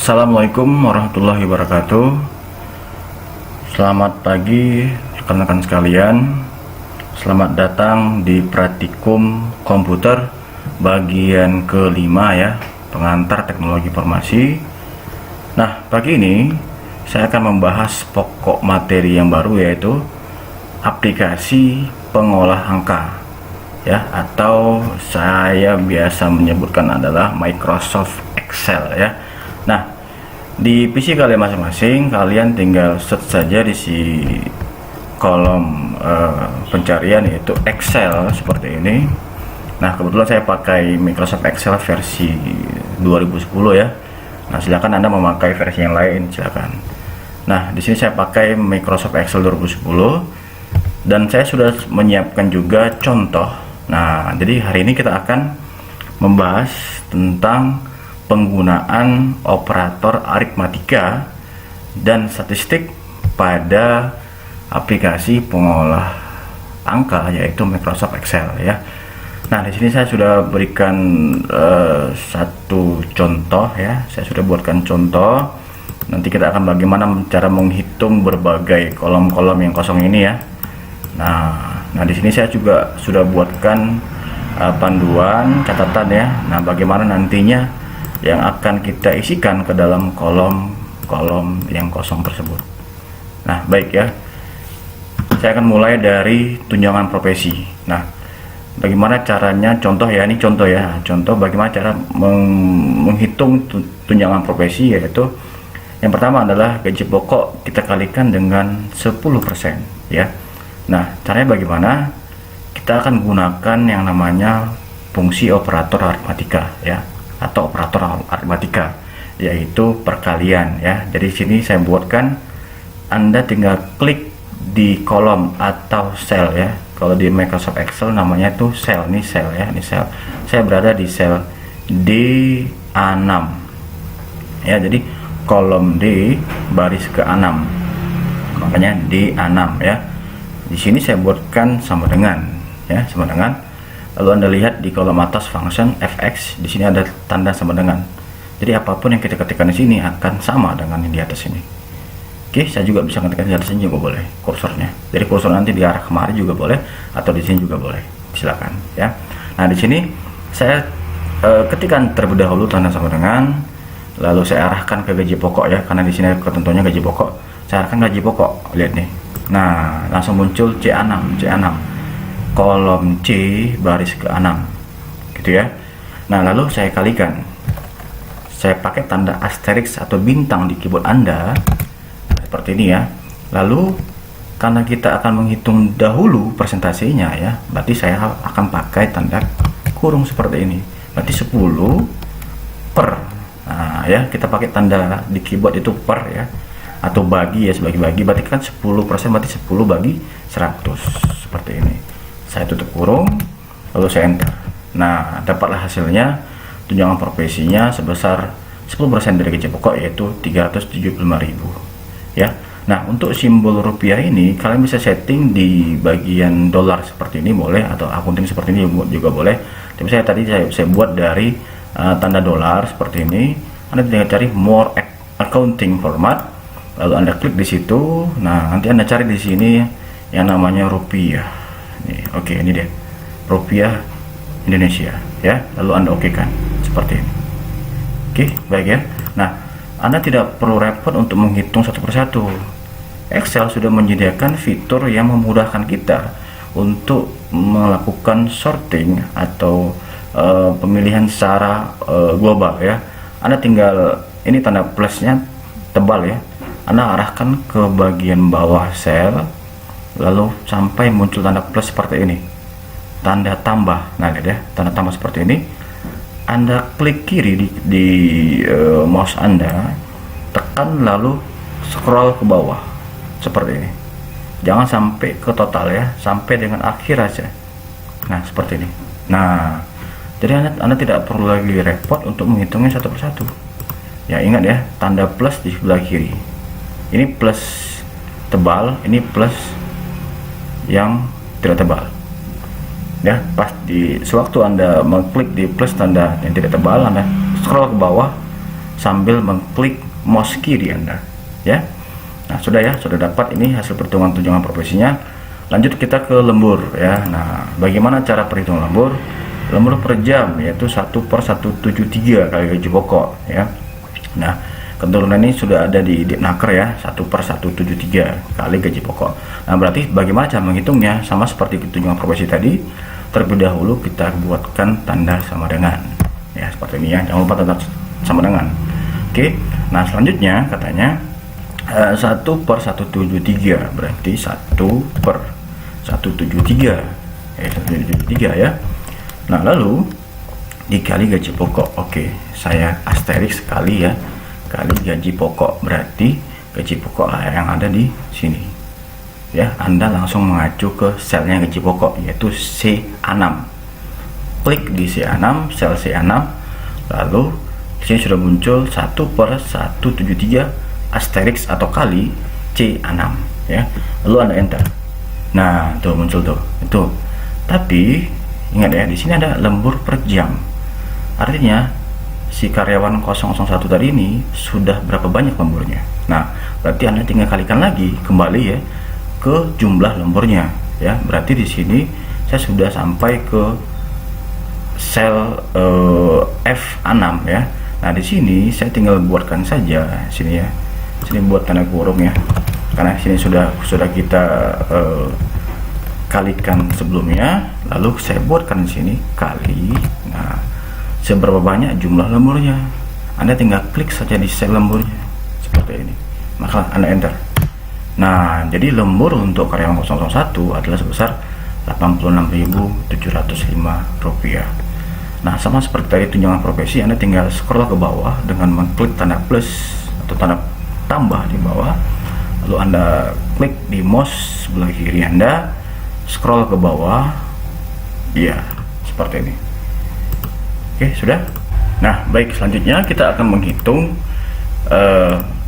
Assalamualaikum warahmatullahi wabarakatuh. Selamat pagi rekan-rekan sekalian. Selamat datang di praktikum komputer bagian kelima ya, pengantar teknologi informasi. Nah, pagi ini saya akan membahas pokok materi yang baru, yaitu aplikasi pengolah angka ya, atau saya biasa menyebutkan adalah Microsoft Excel ya. Nah, di PC kalian masing-masing, kalian tinggal search saja di kolom pencarian, yaitu Excel seperti ini. Nah, kebetulan saya pakai Microsoft Excel versi 2010 ya. Nah, silakan Anda memakai versi yang lain, silakan. Nah, di sini saya pakai Microsoft Excel 2010 dan saya sudah menyiapkan juga contoh. Nah, jadi hari ini kita akan membahas tentang penggunaan operator aritmatika dan statistik pada aplikasi pengolah angka, yaitu Microsoft Excel ya. Nah, di sini saya sudah berikan satu contoh ya. Saya sudah buatkan contoh. Nanti kita akan bagaimana cara menghitung berbagai kolom-kolom yang kosong ini ya. Nah, di sini saya juga sudah buatkan panduan catatan ya. Nah, bagaimana nantinya yang akan kita isikan ke dalam kolom-kolom yang kosong tersebut. Nah, baik ya. Saya akan mulai dari tunjangan profesi. Nah, bagaimana caranya, contoh ya, ini contoh ya. Contoh bagaimana cara menghitung tunjangan profesi, yaitu yang pertama adalah gaji pokok kita kalikan dengan 10% ya. Nah, caranya bagaimana? Kita akan gunakan yang namanya fungsi operator aritmatika ya, atau operator aritmatika, yaitu perkalian ya. Jadi sini saya buatkan, Anda tinggal klik di kolom atau sel ya. Kalau di Microsoft Excel namanya itu sel, ini sel ya, ini sel. Saya berada di sel D6 ya. Jadi kolom D baris ke-6, makanya D6 ya. Di sini saya buatkan sama dengan ya, sama dengan. Lalu Anda lihat di kolom atas function fx, di sini ada tanda sama dengan. Jadi apapun yang kita ketikkan di sini akan sama dengan yang di atas ini. Oke, saya juga bisa ketikkan di atas sini juga boleh kursornya. Jadi kursor nanti diarah kemari juga boleh, atau di sini juga boleh. Silakan ya. Nah, di sini saya ketikkan terlebih dahulu tanda sama dengan, lalu saya arahkan ke gaji pokok ya, karena di sini ketentuannya gaji pokok. Saya arahkan gaji pokok, lihat nih. Nah, langsung muncul C6 kolom C baris ke-6 gitu ya. Nah, lalu saya kalikan, saya pakai tanda asterisk atau bintang di keyboard Anda seperti ini ya. Lalu karena kita akan menghitung dahulu persentasenya ya, berarti saya akan pakai tanda kurung seperti ini. Berarti 10 per, nah ya, kita pakai tanda di keyboard itu per ya, atau bagi ya, sebagai-bagi. Berarti kan 10%, berarti 10 bagi 100 seperti ini. Saya tutup kurung, lalu saya enter. Nah, dapatlah hasilnya tunjangan profesinya sebesar 10% dari gaji pokok, yaitu 375.000 ya. Nah, untuk simbol rupiah ini kalian bisa setting di bagian dolar seperti ini boleh, atau akunting seperti ini juga boleh. Tapi saya tadi saya buat dari tanda dolar seperti ini. Anda tinggal cari more accounting format, lalu Anda klik di situ. Nah, nanti Anda cari di sini yang namanya rupiah. Oke, ini deh, rupiah Indonesia ya. Lalu Anda okekan seperti ini. Oke, baik ya. Nah, Anda tidak perlu repot untuk menghitung satu persatu. Excel sudah menyediakan fitur yang memudahkan kita untuk melakukan sorting atau pemilihan secara global ya. Anda tinggal, ini tanda plusnya tebal ya, Anda arahkan ke bagian bawah sel, lalu sampai muncul tanda plus seperti ini, tanda tambah. Nah, lihat ya, tanda tambah seperti ini. Anda klik kiri di mouse Anda, tekan lalu scroll ke bawah seperti ini. Jangan sampai ke total ya, sampai dengan akhir aja. Nah, seperti ini. Nah, jadi Anda tidak perlu lagi repot untuk menghitungnya satu persatu ya. Ingat ya, tanda plus di sebelah kiri, ini plus tebal, ini plus yang tidak tebal ya. Pas di sewaktu Anda mengklik di plus tanda yang tidak tebal, Anda scroll ke bawah sambil mengklik mouse kiri Anda ya. Nah, sudah ya, sudah dapat ini hasil perhitungan tunjangan profesinya. Lanjut kita ke lembur ya. Nah, bagaimana cara perhitungan lembur? Lembur per jam yaitu 1/173 kali gaji pokok ya. Nah, keturunan ini sudah ada di Ditnaker ya, 1/173 kali gaji pokok. Nah, berarti bagaimana cara menghitungnya? Sama seperti tunjangan profesi tadi. Terlebih dahulu kita buatkan tanda sama dengan ya, seperti ini ya, jangan lupa tanda sama dengan. Oke, nah selanjutnya katanya 1/173 berarti 1/173 ya. Nah, lalu dikali gaji pokok. Oke, saya asterisk kali ya, kali gaji pokok, berarti gaji pokok yang ada di sini ya. Anda langsung mengacu ke selnya gaji pokok yaitu C6. Klik di C6, sel C6, lalu di sini sudah muncul 1/173 asterisk atau kali C6 ya. Lalu Anda enter. Nah, tuh muncul tuh. Itu. Tapi ingat ya, di sini ada lembur per jam. Artinya si karyawan 001 tadi ini sudah berapa banyak lemburnya. Nah, berarti Anda tinggal kalikan lagi kembali ya ke jumlah lemburnya ya. Berarti di sini saya sudah sampai ke sel F6 ya. Nah, di sini saya tinggal buatkan saja sini ya. Sini buat tanda kurung ya. Karena sini sudah kita kalikan sebelumnya, lalu saya buatkan di sini kali. Nah, seberapa banyak jumlah lemburnya? Anda tinggal klik saja di sel lemburnya seperti ini. Maka Anda enter. Nah, jadi lembur untuk karyawan 001 adalah sebesar Rp86.705. Nah, sama seperti tadi tunjangan profesi, Anda tinggal scroll ke bawah dengan mengklik tanda plus atau tanda tambah di bawah. Lalu Anda klik di mouse sebelah kiri Anda, scroll ke bawah. Iya, seperti ini. Oke, sudah. Nah, baik, selanjutnya kita akan menghitung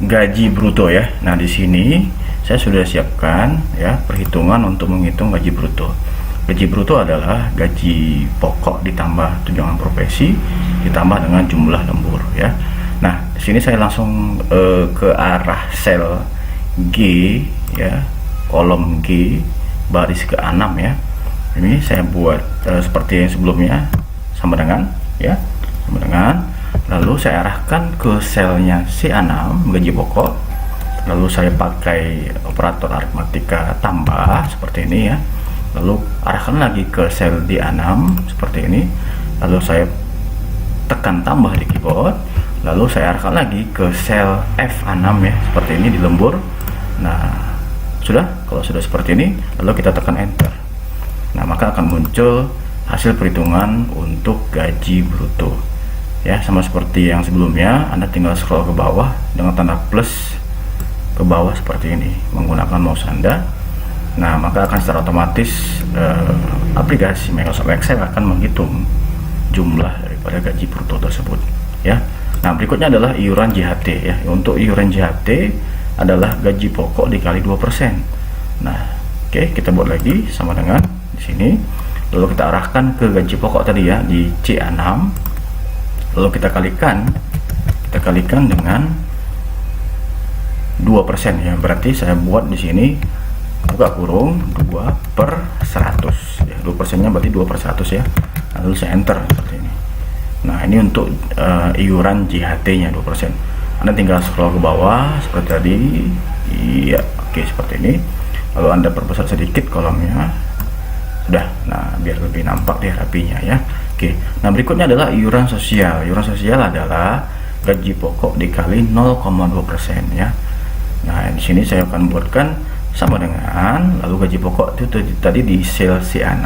gaji bruto ya. Nah, di sini saya sudah siapkan ya perhitungan untuk menghitung gaji bruto. Gaji bruto adalah gaji pokok ditambah tunjangan profesi ditambah dengan jumlah lembur ya. Nah, di sini saya langsung ke arah sel G ya, kolom G baris ke-6 ya. Ini saya buat seperti yang sebelumnya, sama dengan ya, sama dengan. Lalu saya arahkan ke selnya C6 gaji pokok. Lalu saya pakai operator aritmatika tambah seperti ini ya. Lalu arahkan lagi ke sel D6 seperti ini. Lalu saya tekan tambah di keyboard. Lalu saya arahkan lagi ke sel F6 ya, seperti ini di lembur. Nah, sudah. Kalau sudah seperti ini, lalu kita tekan enter. Nah, maka akan muncul hasil perhitungan untuk gaji bruto ya. Sama seperti yang sebelumnya, Anda tinggal scroll ke bawah dengan tanda plus ke bawah seperti ini menggunakan mouse Anda. Nah, maka akan secara otomatis aplikasi Microsoft Excel akan menghitung jumlah daripada gaji bruto tersebut ya. Nah, berikutnya adalah iuran JHT ya. Untuk iuran JHT adalah gaji pokok dikali 2%. Nah, oke, kita buat lagi sama dengan di sini. Lalu kita arahkan ke gaji pokok tadi ya di C6. Lalu kita kalikan dengan 2% ya. Berarti saya buat di sini buka kurung 2/100 ya. 2%-nya berarti 2/100 ya. Lalu saya enter seperti ini. Nah, ini untuk iuran JHT-nya 2%. Anda tinggal scroll ke bawah seperti tadi. Iya, oke, seperti ini. Lalu Anda perbesar sedikit kolomnya. Sudah. Nah, biar lebih nampak di rapinya ya. Oke. Nah, berikutnya adalah iuran sosial. Iuran sosial adalah gaji pokok dikali 0,2% ya. Nah, di sini saya akan buatkan sama dengan, lalu gaji pokok itu tadi di sel C6,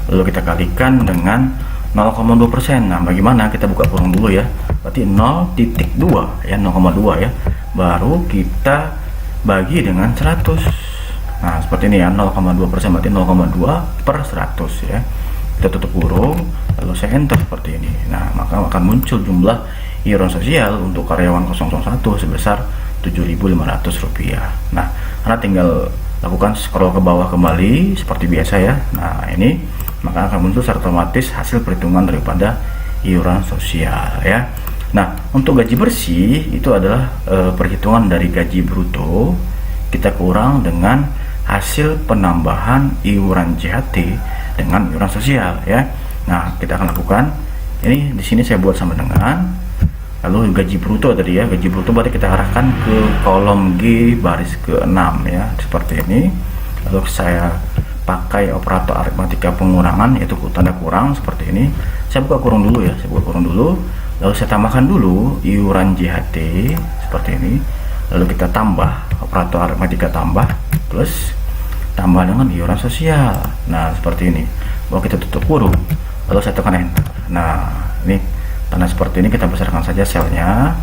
lalu kita kalikan dengan 0,2%. Nah, bagaimana? Kita buka kurung dulu ya. Berarti 0,2 ya, 0,2 ya. Baru kita bagi dengan 100. Nah, seperti ini ya, 0,2% berarti 0,2/100 ya. Kita tutup kurung, lalu saya enter seperti ini. Nah, maka akan muncul jumlah iuran sosial untuk karyawan 001 sebesar Rp7.500. Nah, Anda tinggal lakukan scroll ke bawah kembali seperti biasa ya. Nah, ini maka akan muncul secara otomatis hasil perhitungan daripada iuran sosial ya. Nah, Untuk gaji bersih itu adalah perhitungan dari gaji bruto kita kurang dengan hasil penambahan iuran JHT dengan iuran sosial ya. Nah, kita akan lakukan ini di sini saya buat sama dengan lalu gaji bruto tadi ya. Gaji bruto berarti kita arahkan ke kolom G baris ke-6 ya, seperti ini. Lalu saya pakai operator aritmatika pengurangan yaitu tanda kurang seperti ini. Saya buka kurung dulu ya, saya buka kurung dulu. Lalu saya tambahkan dulu iuran JHT seperti ini. Lalu kita tambah operator aritmatika tambah plus tambah dengan iuran sosial. Nah, seperti ini. Baru kita tutup kurung. Lalu saya tekan enter. Nah, ini tanda seperti ini kita besarkan saja selnya.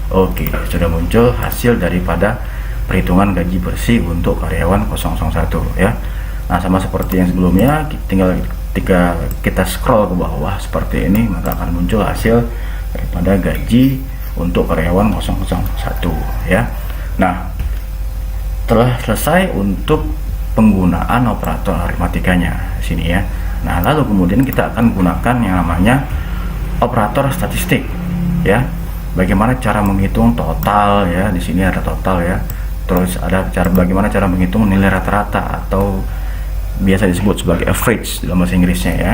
Oke, sudah muncul hasil daripada perhitungan gaji bersih untuk karyawan 001 ya. Nah, sama seperti yang sebelumnya, tinggal ketika kita scroll ke bawah seperti ini, maka akan muncul hasil daripada gaji untuk karyawan 001 ya. Nah, telah selesai untuk penggunaan operator aritmatikanya di sini ya. Nah, lalu kemudian kita akan gunakan yang namanya operator statistik ya. Bagaimana cara menghitung total ya, di sini ada total ya. Terus ada bagaimana cara menghitung nilai rata-rata atau biasa disebut sebagai average dalam bahasa Inggrisnya ya.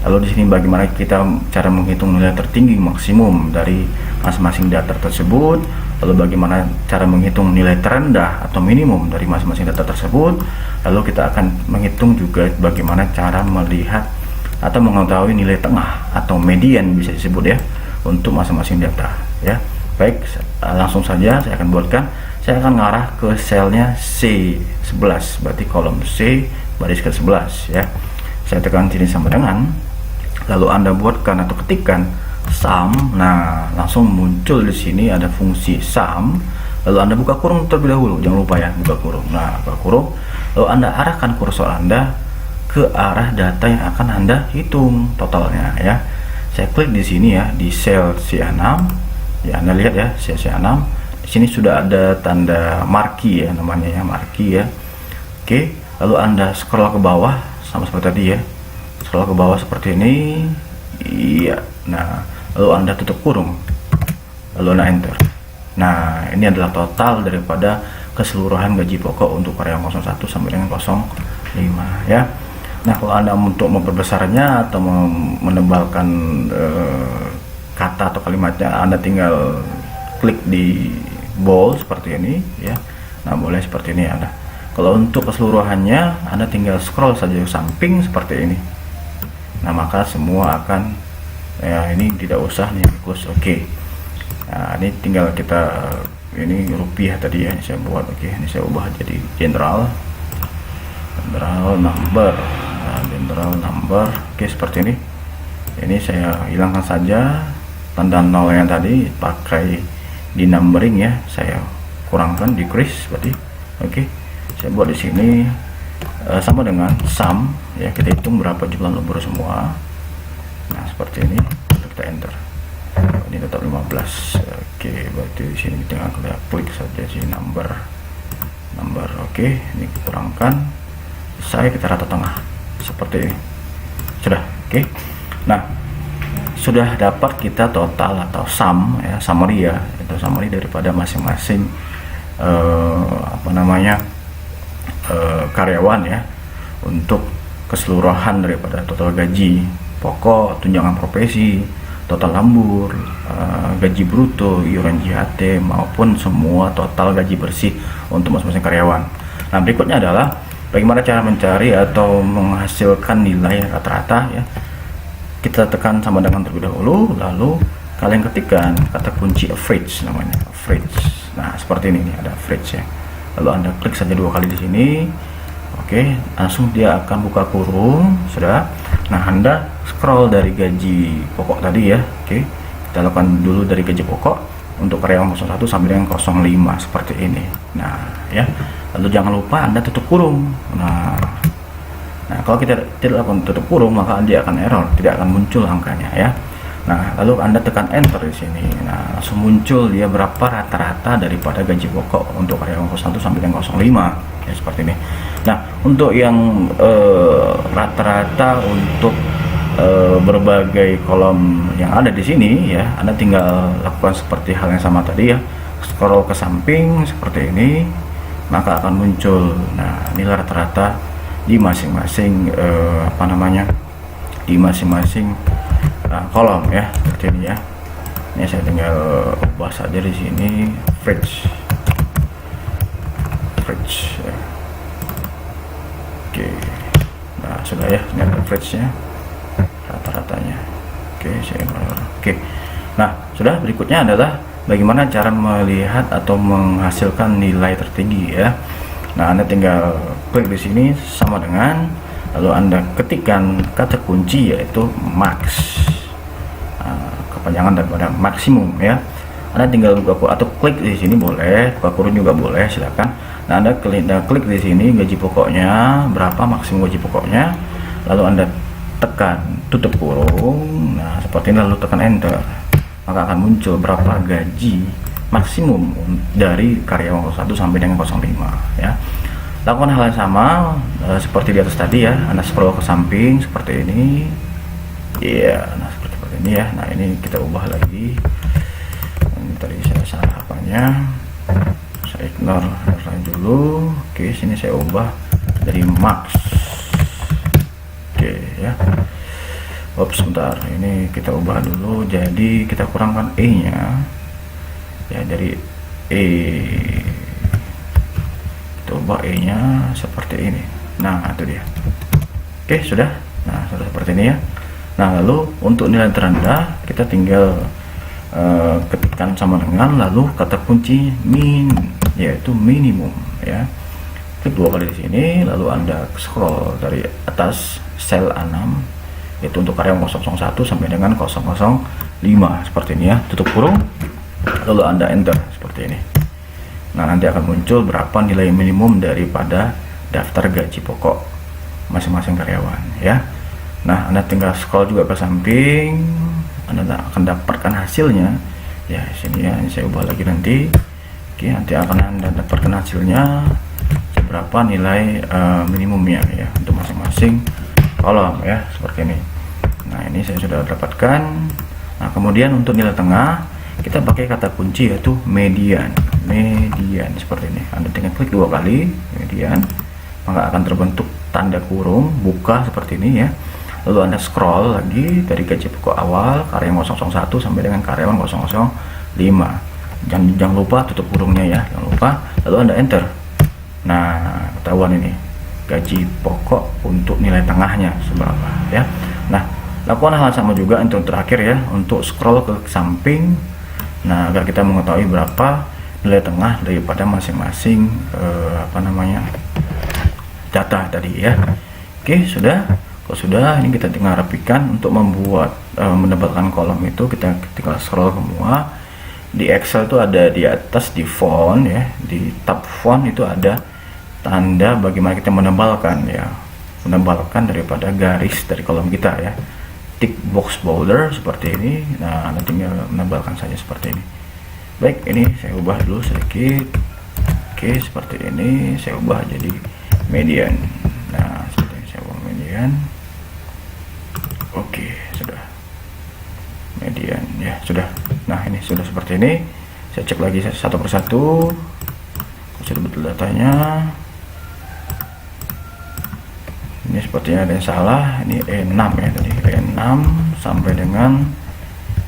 Lalu di sini bagaimana kita cara menghitung nilai tertinggi maksimum dari masing-masing data tersebut. Lalu bagaimana cara menghitung nilai terendah atau minimum dari masing-masing data tersebut. Lalu kita akan menghitung juga bagaimana cara melihat atau mengetahui nilai tengah atau median bisa disebut ya untuk masing-masing data ya. Baik, langsung saja saya akan buatkan. Saya akan mengarah ke selnya C11, berarti kolom C baris ke-11 ya. Saya tekan sini sama dengan, lalu Anda buatkan atau ketikkan sum. Nah, langsung muncul di sini ada fungsi sum. Lalu Anda buka kurung terlebih dahulu, jangan lupa ya, buka kurung. Nah, buka kurung, lalu Anda arahkan kursor Anda ke arah data yang akan Anda hitung totalnya ya. Saya klik di sini ya, di sel C6 ya. Anda lihat ya, sel C6 di sini sudah ada tanda marki ya, namanya ya, marki ya. Oke, lalu Anda scroll ke bawah sama seperti tadi ya, scroll ke bawah seperti ini iya. Nah, lalu Anda tutup kurung, lalu Anda enter. Nah, ini adalah total daripada keseluruhan gaji pokok untuk karyawan 01 sampai dengan 05 ya. Nah, kalau Anda untuk memperbesarnya atau menebalkan kata atau kalimatnya, Anda tinggal klik di bold seperti ini ya. Nah, boleh seperti ini Anda. Kalau untuk keseluruhannya, Anda tinggal scroll saja ke samping seperti ini. Nah, maka semua akan ya, ini tidak usah nih fokus. Oke. Nah, ini tinggal kita ini rupiah tadi ya, saya buat. Oke, ini saya ubah jadi general number. Nah, general number. Oke, seperti ini. Ini saya hilangkan saja tanda nol yang tadi, pakai di numbering ya, saya kurangkan, decrease berarti. Oke, saya buat di sini sama dengan sum ya, kita hitung berapa jumlah lembur semua. Nah, seperti ini, kita enter. Ini tetap 15. Oke, berarti di sini kita klik saja si number. Oke, ini kurangkan, saya kita rata tengah seperti ini. Sudah. Oke. Nah, sudah dapat kita total atau sum ya, summary ya, itu summary daripada masing-masing karyawan ya, untuk keseluruhan daripada total gaji pokok, tunjangan profesi, total lembur, gaji bruto, iuran JHT maupun semua total gaji bersih untuk masing-masing karyawan. Nah, berikutnya adalah bagaimana cara mencari atau menghasilkan nilai rata-rata ya. Kita tekan sama dengan terlebih dahulu, lalu kalian ketikkan kata kunci average, namanya average. Nah, seperti ini ada average ya. Lalu Anda klik saja 2 kali di sini. Oke, langsung dia akan buka kurung. Sudah. Nah, Anda scroll dari gaji pokok tadi ya. Oke, kita lakukan dulu dari gaji pokok untuk karyawan 01 sampai dengan 05 seperti ini. Nah, ya. Lalu jangan lupa Anda tutup kurung. Nah, kalau kita tidak lakukan tutup kurung, maka dia akan error, tidak akan muncul angkanya ya. Nah, lalu Anda tekan enter di sini. Nah, langsung muncul dia berapa rata-rata daripada gaji pokok untuk karyawan 01 sampai dengan 05 ya, seperti ini. Nah, untuk yang rata-rata untuk berbagai kolom yang ada di sini ya. Anda tinggal lakukan seperti hal yang sama tadi ya, scroll ke samping seperti ini, maka akan muncul nah nilai rata-rata di masing-masing di masing-masing kolom ya, seperti ini ya. Ini saya tinggal ubah saja di sini fridge ya. Oke, nah sudah ya, ini ada fridge nya rata-ratanya. Oke, nah sudah. Berikutnya adalah bagaimana cara melihat atau menghasilkan nilai tertinggi ya. Nah, Anda tinggal klik di sini sama dengan, lalu Anda ketikkan kata kunci yaitu max, kepanjangan daripada maksimum ya. Anda tinggal buka atau klik di sini boleh, buka kurung juga boleh, silakan. Nah, Anda klik di sini gaji pokoknya berapa, maksimum gaji pokoknya, lalu Anda tekan tutup kurung. Nah, seperti ini, lalu tekan enter, maka akan muncul berapa gaji maksimum dari karyawan 01 sampai dengan 05 ya. Lakukan hal yang sama seperti di atas tadi ya. Anda scroll ke samping seperti ini ya. Nah, seperti ini ya. Nah, ini kita ubah lagi. Ini tadi saya salah apanya, saya ignore lain dulu. Oke, sini saya ubah dari max. Oke ya. Oops, sebentar, ini kita ubah dulu, jadi kita kurangkan E nya ya, dari E kita ubah E nya seperti ini. Nah, itu dia. Oke, sudah. Nah, sudah seperti ini ya. Nah, lalu untuk nilai terendah kita tinggal ketikkan sama dengan lalu kata kunci min, yaitu minimum ya. Klik 2 kali di sini, lalu Anda scroll dari atas sel A6, itu untuk karyawan 001 sampai dengan 005 seperti ini ya. Tutup kurung, lalu Anda enter seperti ini. Nah, nanti akan muncul berapa nilai minimum daripada daftar gaji pokok masing-masing karyawan ya. Nah, Anda tinggal scroll juga ke samping, Anda akan dapatkan hasilnya ya. Sini ya, ini saya ubah lagi nanti. Oke, nanti akan Anda dapatkan hasilnya berapa nilai minimumnya ya untuk masing-masing kolom ya, seperti ini. Nah, ini saya sudah dapatkan. Nah, kemudian untuk nilai tengah kita pakai kata kunci yaitu median seperti ini. Anda tinggal klik 2 kali median, maka akan terbentuk tanda kurung buka seperti ini ya. Lalu Anda scroll lagi dari gaji pokok awal karyawan 001 sampai dengan karyawan 005. Jangan lupa tutup kurungnya ya, jangan lupa. Lalu Anda enter. Nah, ketahuan ini gaji pokok untuk nilai tengahnya seberapa ya. Nah, lakukan hal sama juga untuk terakhir ya, untuk scroll ke samping. Nah, agar kita mengetahui berapa nilai tengah daripada masing-masing data tadi ya. Oke, sudah. Kalau sudah, ini kita tinggal rapikan. Untuk membuat menebalkan kolom itu kita tinggal scroll semua. Di Excel itu ada di atas di font ya, di tab font itu ada tanda bagaimana kita menebalkan ya, menebalkan daripada garis dari kolom kita ya. Tick box border seperti ini. Nah, Anda tinggal menebalkan saja seperti ini. Baik, ini saya ubah dulu sedikit. Oke, seperti ini saya ubah jadi median. Nah, seperti ini saya ubah median. Oke, sudah median ya, sudah. Nah, ini sudah seperti ini. Saya cek lagi satu persatu, sudah betul datanya. Ini sepertinya ada yang salah. Ini E6 ya tadi, E6 sampai dengan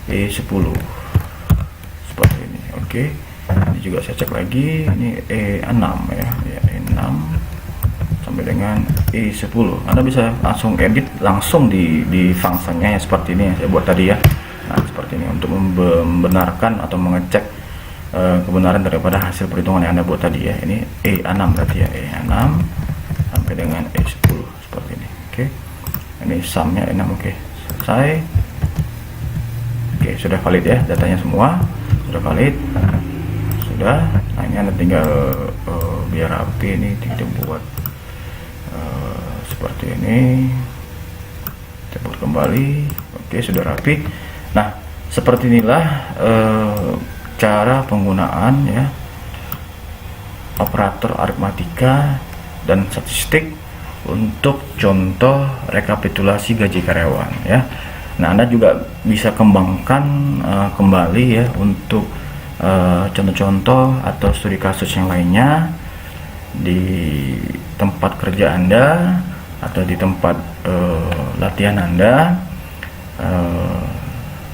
E10 seperti ini. Oke, ini juga saya cek lagi, ini E6 ya, E6 sampai dengan E10. Anda bisa langsung edit langsung di fungsinya ya, seperti ini yang saya buat tadi ya. Nah, seperti ini untuk membenarkan atau mengecek kebenaran daripada hasil perhitungan yang Anda buat tadi ya. Ini E6 berarti ya, E6 sampai dengan E10 seperti ini. Oke, ini sumnya E6. Oke, selesai. Oke, sudah valid ya, datanya semua sudah valid. Sudah. Nah, ini Anda tinggal biar rapi, ini kita buat seperti ini, kita buat kembali. Oke, sudah rapi. Nah, seperti inilah cara penggunaan ya operator aritmatika dan statistik untuk contoh rekapitulasi gaji karyawan ya. Nah, Anda juga bisa kembangkan kembali ya untuk contoh-contoh atau studi kasus yang lainnya di tempat kerja Anda atau di tempat latihan Anda.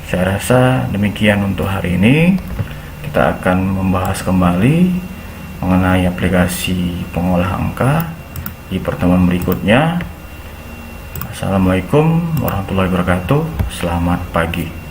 Saya rasa demikian untuk hari ini. Kita akan membahas kembali mengenai aplikasi pengolah angka di pertemuan berikutnya. Assalamualaikum warahmatullahi wabarakatuh. Selamat pagi.